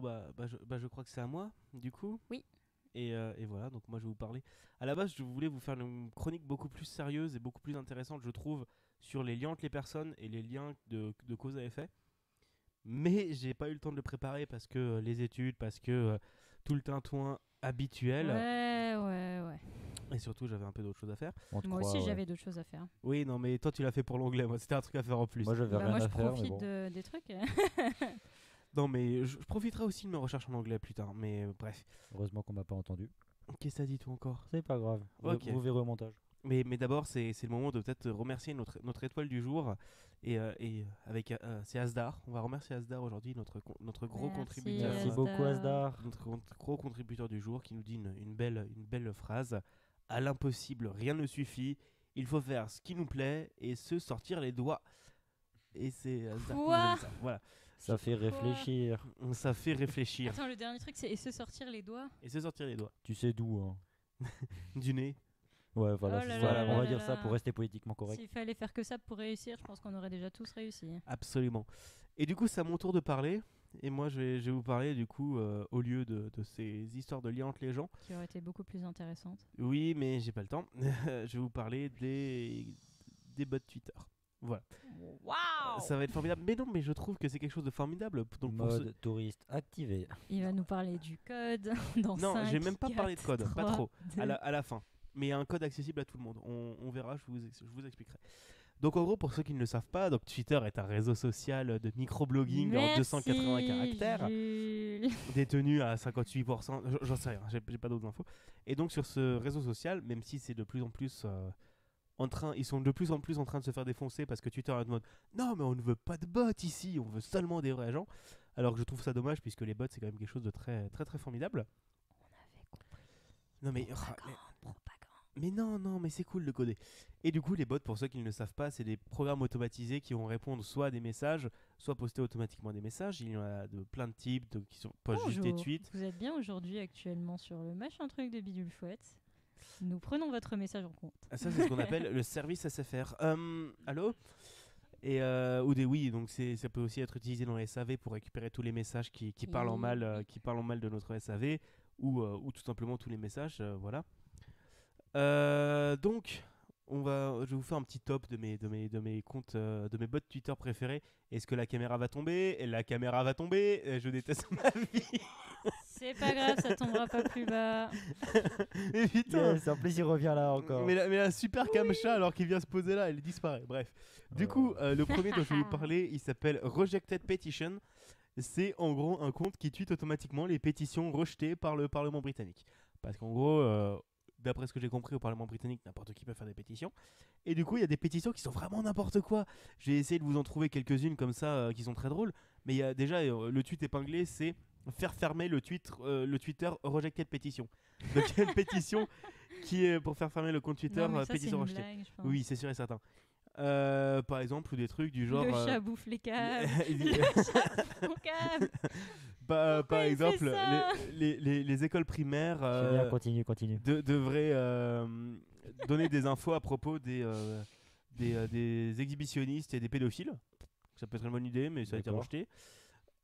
Bon, je crois que c'est à moi, du coup. Oui. Et voilà, donc moi je vais vous parler. À la base, je voulais vous faire une chronique beaucoup plus sérieuse et beaucoup plus intéressante, je trouve, sur les liens entre les personnes et les liens de cause à effet. Mais j'ai pas eu le temps de le préparer parce que les études, parce que tout le tintouin habituel. Ouais, ouais, ouais. Et surtout, j'avais un peu d'autres choses à faire. On te Moi croit, aussi, ouais. j'avais d'autres choses à faire. Oui, non, mais toi, tu l'as fait pour l'anglais. Moi, c'était un truc à faire en plus. Moi, j'avais Bah, rien moi, je à faire, mais profite bon. des trucs. Non, mais je profiterai aussi de mes recherches en anglais plus tard. Mais bref. Heureusement qu'on m'a pas entendu. Qu'est-ce que t'as dit, toi, encore? C'est pas grave. Ok. Vous verrez au montage. Mais d'abord, c'est le moment de peut-être remercier notre étoile du jour. Avec c'est Asdar. On va remercier Asdar aujourd'hui, notre gros Merci, contributeur. Merci Asdar. beaucoup, Asdar. Notre gros contributeur du jour qui nous dit une belle phrase. À l'impossible, rien ne suffit. Il faut faire ce qui nous plaît et se sortir les doigts. Et c'est Asdar qui nous a dit ça. Voilà. Ça fait réfléchir. Ça fait réfléchir. Attends, le dernier truc, c'est et se sortir les doigts. Et se sortir les doigts. Tu sais d'où, hein. Du nez. Ouais, voilà, Oh c'est là ça. là On va là dire là ça là. pour rester politiquement correct. S'il fallait faire que ça pour réussir, je pense qu'on aurait déjà tous réussi. Absolument. Et du coup, c'est à mon tour de parler. Et moi, je vais vous parler, du coup, au lieu de ces histoires de liens entre les gens. Qui aurait été beaucoup plus intéressante. Oui, mais j'ai pas le temps. Je vais vous parler des bots Twitter. Voilà. Waouh! Ça va être formidable. Mais non, mais je trouve que c'est quelque chose de formidable. Donc pour Mode touriste activé. Il va nous parler du code dans Non, 5, j'ai même pas parlé de code, 4, pas trop. 2. À la fin. Mais il y a un code accessible à tout le monde. On verra, je vous expliquerai. Donc en gros, pour ceux qui ne le savent pas, donc Twitter est un réseau social de microblogging en Merci, 280 caractères, Jules. détenu à 58%, j'en sais rien, j'ai pas d'autres infos. Et donc sur ce réseau social, même si c'est de plus en plus ils sont de plus en plus en train de se faire défoncer parce que Twitter est en mode non mais on ne veut pas de bots ici, on veut seulement des vrais gens. Alors que je trouve ça dommage puisque les bots c'est quand même quelque chose de très très très formidable. On avait compris. Non mais mais non, mais c'est cool de coder. Et du coup, les bots, pour ceux qui ne le savent pas, c'est des programmes automatisés qui vont répondre soit à des messages, soit poster automatiquement des messages. Il y en a de plein de types, qui sont pas juste des Bonjour. tweets. Vous êtes bien aujourd'hui actuellement sur le machin truc de Bidule Fouette. Nous prenons votre message en compte. Ah, ça, c'est ce qu'on appelle le service SFR. Allô oui, donc ça peut aussi être utilisé dans les SAV pour récupérer tous les messages qui parlent en mal, de notre SAV ou tout simplement tous les messages, voilà. Donc, je vais vous faire un petit top de mes comptes, de mes bots Twitter préférés. Est-ce que la caméra va tomber? Et la caméra va tomber. Je déteste ma vie. C'est pas grave, ça tombera pas plus bas. Mais putain. Yes, en plus, il revient là encore. Mais la super camcha alors qu'il vient se poser là, elle disparaît. Bref. Du coup, le premier dont je vais vous parler, il s'appelle Rejected Petition. C'est en gros un compte qui tweet automatiquement les pétitions rejetées par le Parlement britannique. Parce qu'en gros, d'après ce que j'ai compris au Parlement britannique, n'importe qui peut faire des pétitions. Et du coup, il y a des pétitions qui sont vraiment n'importe quoi. J'ai essayé de vous en trouver quelques-unes comme ça qui sont très drôles. Mais il y a déjà le tweet épinglé, c'est faire fermer le Twitter Rejected Petition. Donc il y a une pétition qui est pour faire fermer le compte Twitter Non, mais ça, c'est pétition une rejetée. blague, je pense. Oui, c'est sûr et certain. Par exemple, ou des trucs du genre. Le chat bouffe les câbles. Mon câble. Par Pourquoi il fait exemple, ça les écoles primaires Julien, continue. devraient donner des infos à propos des exhibitionnistes et des pédophiles. Ça peut être une bonne idée, mais ça a été D'accord. rejeté.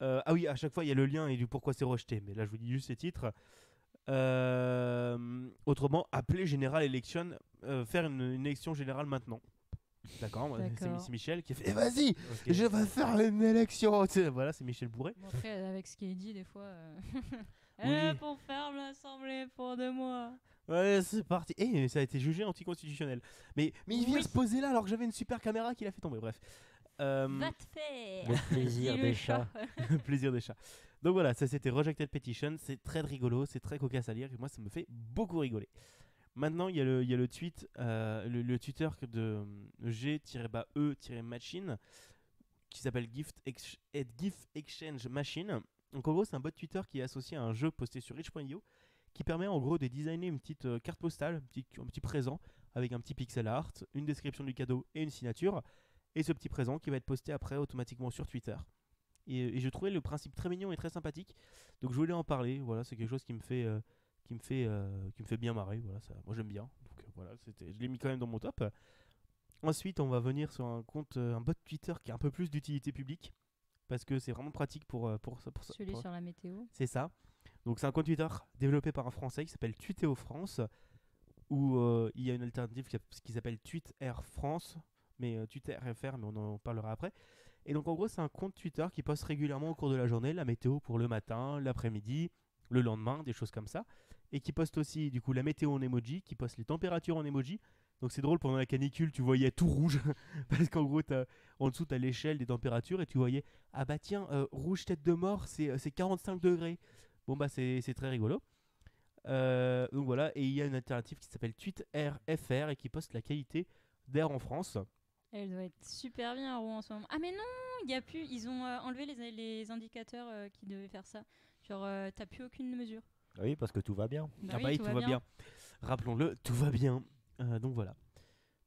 Ah oui, à chaque fois il y a le lien et du pourquoi c'est rejeté. Mais là, je vous dis juste ces titres. Autrement, appeler General Election, faire une élection générale maintenant. D'accord, c'est Michel qui a fait eh, vas-y, Ok. je vais faire une élection. Tu sais, voilà, c'est Michel Bourré. Bon, après, avec ce qui est dit, des fois. Oui. Pour faire l'assemblée pour 2 mois. Ouais, c'est parti. Et ça a été jugé anticonstitutionnel. Mais il vient Oui. se poser là alors que j'avais une super caméra qui l'a fait tomber. Bref. Va te faire. Le plaisir Dis des le chats. Plaisir des chats. Donc voilà, ça c'était Rejected Petition. C'est très rigolo, c'est très cocasse à lire et moi ça me fait beaucoup rigoler. Maintenant, il y a le tweet, le Twitter de G-E-Machine qui s'appelle GIF Exchange Machine. Donc en gros, c'est un bot Twitter qui est associé à un jeu posté sur Rich.io qui permet en gros de designer une petite carte postale, un petit présent avec un petit pixel art, une description du cadeau et une signature. Et ce petit présent qui va être posté après automatiquement sur Twitter. Et je trouvais le principe très mignon et très sympathique. Donc je voulais en parler. Voilà, c'est quelque chose qui me fait bien marrer. Voilà, ça, moi j'aime bien. Donc voilà, je l'ai mis quand même dans mon top. Ensuite, on va venir sur un bot Twitter qui a un peu plus d'utilité publique. parce que c'est vraiment pratique pour ça. Celui sur la météo. C'est ça. Donc c'est un compte Twitter développé par un Français qui s'appelle Tweetéo France, où il y a une alternative qui s'appelle TweetAir France, mais TweetAir FR, mais on en parlera après. Et donc en gros c'est un compte Twitter qui poste régulièrement au cours de la journée la météo pour le matin, l'après-midi, le lendemain, des choses comme ça. Et qui poste aussi du coup la météo en emoji, qui poste les températures en emoji. Donc c'est drôle, pendant la canicule tu voyais tout rouge, parce qu'en gros en dessous tu as l'échelle des températures et tu voyais ah bah tiens, rouge tête de mort, c'est 45 degrés. Bon bah c'est très rigolo. Donc voilà, et il y a une alternative qui s'appelle TweetAir FR et qui poste la qualité d'air en France. Elle doit être super bien à Rouen en ce moment. Ah mais non, il y a plus. Ils ont enlevé les indicateurs qui devaient faire ça. Genre t'as plus aucune mesure. Oui, parce que tout va bien. Bah Ah oui, bah oui, tout tout va va bien. Rappelons-le, tout va bien. Donc voilà.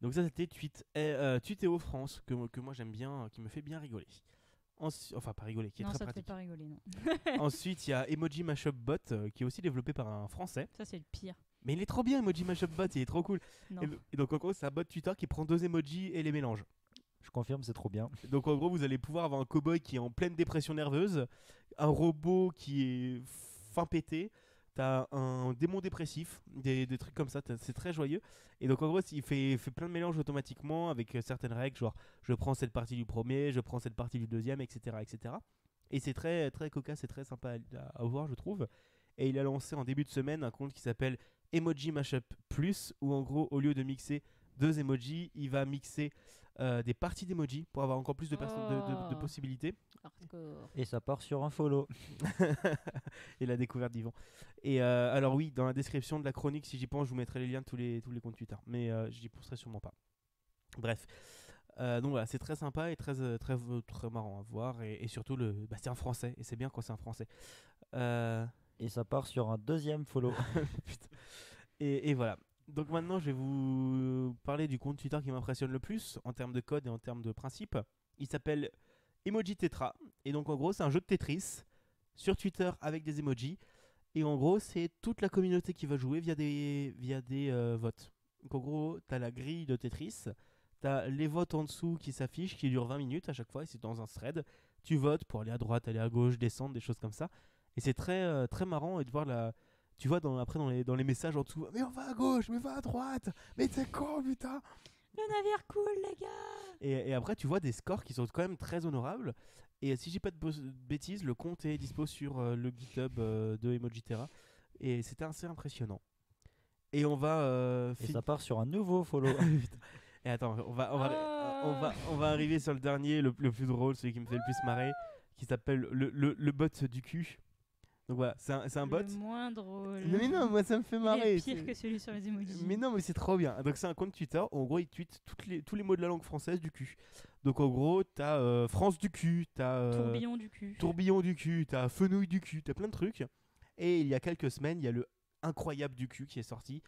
Donc ça c'était Tweetéo France que moi j'aime bien, qui me fait bien rigoler. Enfin pas rigoler, qui est Non, très ça te fait pratique. pas rigoler, non. Ensuite il y a Emoji Mashup Bot qui est aussi développé par un Français. Ça c'est le pire. Mais il est trop bien Emoji Mashup Bot, il est trop cool. Non. Et donc en gros c'est un bot Twitter qui prend 2 emojis et les mélange. Je confirme, c'est trop bien. Donc en gros vous allez pouvoir avoir un cowboy qui est en pleine dépression nerveuse, un robot qui est fin pété, t'as un démon dépressif, des trucs comme ça, c'est très joyeux. Et donc en gros il fait plein de mélanges automatiquement avec certaines règles, genre je prends cette partie du premier, je prends cette partie du deuxième, etc. etc. Et c'est très, très cocasse, c'est très sympa à voir je trouve. Et il a lancé en début de semaine un compte qui s'appelle Emoji Mashup Plus, où en gros au lieu de mixer 2 emojis, il va mixer des parties d'emoji pour avoir encore plus de possibilités. Hardcore. Et ça part sur un follow. Et la découverte d'Yvan. Et alors oui, dans la description de la chronique, si j'y pense, je vous mettrai les liens de tous les comptes Twitter. Mais j'y penserai sûrement pas. Bref. Donc voilà, c'est très sympa et très marrant à voir. Et surtout, c'est un français. Et c'est bien quand c'est un français. Et ça part sur un deuxième follow. Putain. Et voilà. Donc maintenant, je vais vous parler du compte Twitter qui m'impressionne le plus en termes de code et en termes de principe. Il s'appelle Emoji Tetra. Et donc en gros, c'est un jeu de Tetris sur Twitter avec des emojis. Et en gros, c'est toute la communauté qui va jouer via des votes. Donc en gros, tu as la grille de Tetris. Tu as les votes en dessous qui s'affichent, qui durent 20 minutes à chaque fois. Et c'est dans un thread. Tu votes pour aller à droite, aller à gauche, descendre, des choses comme ça. Et c'est très, très marrant et de voir la... Tu vois après dans les messages en dessous, mais on va à gauche, mais va à droite, mais c'est con putain. Le navire coule les gars. Et après tu vois des scores qui sont quand même très honorables. Et si j'ai pas de bêtises, le compte est dispo sur le GitHub de Emojitera. Et c'était assez impressionnant. Et on va... Et ça part sur un nouveau follow. Et attends, on va arriver sur le dernier, le plus drôle, celui qui me fait le plus marrer, qui s'appelle le bot du cul. Donc voilà, c'est un bot. Le moins drôle. Mais non, moi ça me fait Il marrer. est pire que celui sur les emojis. Mais non, mais c'est trop bien. Donc c'est un compte Twitter où en gros il tweet tous les mots de la langue française du cul. Donc en gros, t'as France du cul, t'as tourbillon du cul. Tourbillon du cul, t'as fenouil du cul, t'as plein de trucs. Et il y a quelques semaines, il y a le incroyable du cul qui est sorti.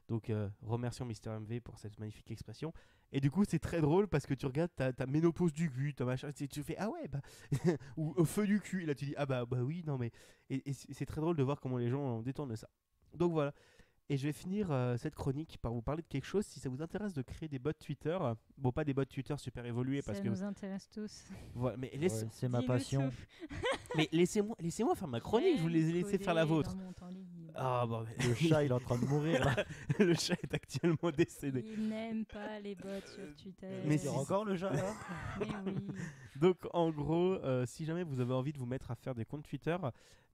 Donc remercions Mister MV pour cette magnifique expression. Et du coup c'est très drôle parce que tu regardes ta ménopause du cul, ta machin, tu fais ah ouais bah ou au feu du cul et là tu dis ah bah oui non mais et c'est très drôle de voir comment les gens détournent ça. Donc voilà. Et je vais finir cette chronique par vous parler de quelque chose si ça vous intéresse de créer des bots Twitter. Bon pas des bots Twitter super évolués parce ça que nous intéresse tous. voilà, mais Ouais, c'est ma Dis-nous passion. tout. mais laissez-moi faire ma chronique, je vous les ai laissé faire la vôtre. Ah bon, Le chat, il est en train de mourir là. le chat est actuellement décédé. Il n'aime pas les bots sur Twitter. Mais Il y a encore le chat là. Mais oui. Donc en gros, si jamais vous avez envie de vous mettre à faire des comptes Twitter,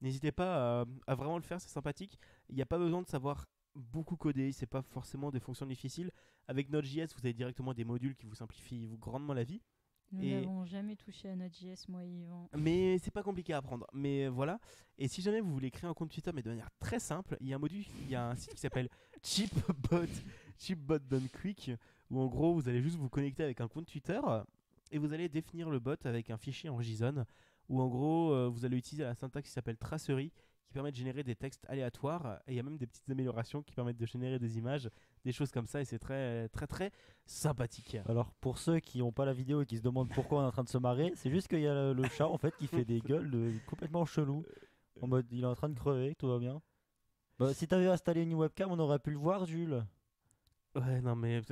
n'hésitez pas à vraiment le faire, c'est sympathique. Il n'y a pas besoin de savoir beaucoup coder, c'est pas forcément des fonctions difficiles. Avec Node.js, vous avez directement des modules qui vous simplifient grandement la vie. Nous n'avons jamais touché à Node.js, moi et Yvan. Mais c'est pas compliqué à apprendre. Mais voilà. Et si jamais vous voulez créer un compte Twitter, mais de manière très simple, il y a un site qui s'appelle Cheapbot Done Quick, où en gros vous allez juste vous connecter avec un compte Twitter et vous allez définir le bot avec un fichier en JSON, où en gros vous allez utiliser la syntaxe qui s'appelle tracery, qui permet de générer des textes aléatoires, et il y a même des petites améliorations qui permettent de générer des images, des choses comme ça, et c'est très très très sympathique. Alors pour ceux qui n'ont pas la vidéo et qui se demandent pourquoi on est en train de se marrer, c'est juste qu'il y a le chat en fait qui fait des gueules complètement chelou. En mode il est en train de crever, tout va bien. Bah, si t'avais installé une webcam, on aurait pu le voir, Jules. Ouais, non, mais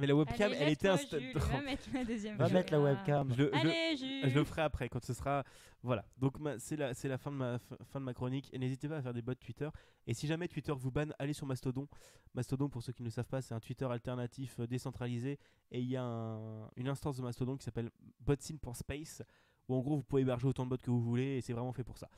la webcam, Allez, elle était lève-toi, Jules, va mettre la deuxième Va mettre la caméra. webcam. Allez, Jules. Je le ferai après quand ce sera. Voilà. Donc c'est la fin de ma chronique. Et n'hésitez pas à faire des bots Twitter. Et si jamais Twitter vous banne, allez sur Mastodon. Mastodon, pour ceux qui ne le savent pas, c'est un Twitter alternatif décentralisé. Et il y a une instance de Mastodon qui s'appelle Botsin pour Space. Où en gros vous pouvez héberger autant de bots que vous voulez. Et c'est vraiment fait pour ça.